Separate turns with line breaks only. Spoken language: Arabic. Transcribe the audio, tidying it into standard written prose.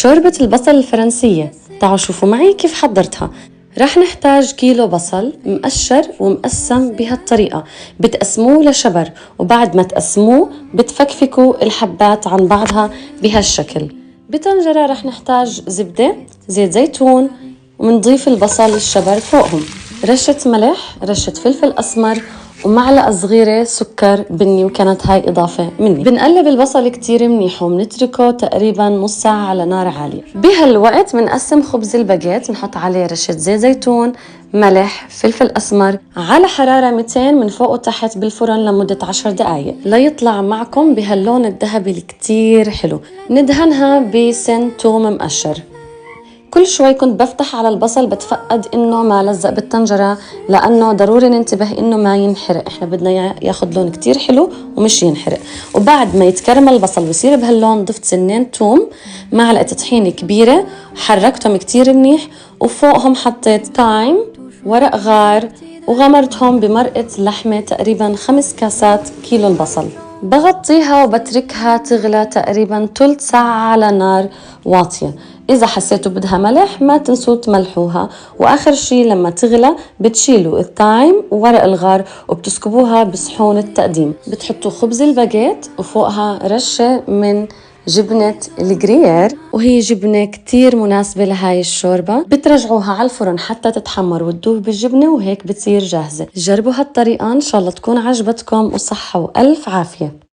شوربة البصل الفرنسية، تعالوا شوفوا معي كيف حضرتها. رح نحتاج كيلو بصل مقشر ومقسم بهالطريقة، بتقسموه لشبر، وبعد ما تقسموه بتفكفكوا الحبات عن بعضها بهالشكل. بطنجرة رح نحتاج زبدة، زيت زيتون، ومنضيف البصل الشبر فوقهم، رشة ملح، رشة فلفل أسمر، ومعلقة صغيرة سكر بني، وكانت هاي إضافة مني. بنقلب البصل كتير منيح وبنتركه تقريبا نص ساعة على نار عالية. بهالوقت بنقسم خبز الباجيت، نحط عليه رشة زيت زيتون، ملح، فلفل أسمر، على حرارة 200 من فوق وتحت بالفرن لمدة 10 دقايق ليطلع معكم بهاللون الذهبي الكتير حلو. ندهنها بسن توم مقشر. كل شوي كنت بفتح على البصل بتفقد انه ما لزق بالطنجرة، لانه ضروري ننتبه انه ما ينحرق، احنا بدنا ياخد لون كتير حلو ومش ينحرق. وبعد ما يتكرمل البصل ويصير بهاللون ضفت سنين توم، معلقة طحينة كبيرة، حركتهم كتير منيح، وفوقهم حطيت تايم، ورق غار، وغمرتهم بمرقة لحمة تقريبا 5 كاسات كيلو البصل. بغطيها وبتركها تغلى تقريبا ثلث ساعة على نار واطية. إذا حسيتوا بدها ملح ما تنسوا تملحوها. وآخر شي لما تغلى بتشيلوا الثايم وورق الغار وبتسكبوها بصحون التقديم. بتحطوا خبز الباجيت وفوقها رشة من جبنة الجريير، وهي جبنة كتير مناسبة لهاي الشوربة. بترجعوها على الفرن حتى تتحمر وتدوب بالجبنة، وهيك بتصير جاهزة. جربوا هالطريقة إن شاء الله تكون عجبتكم، وصحة وألف عافية.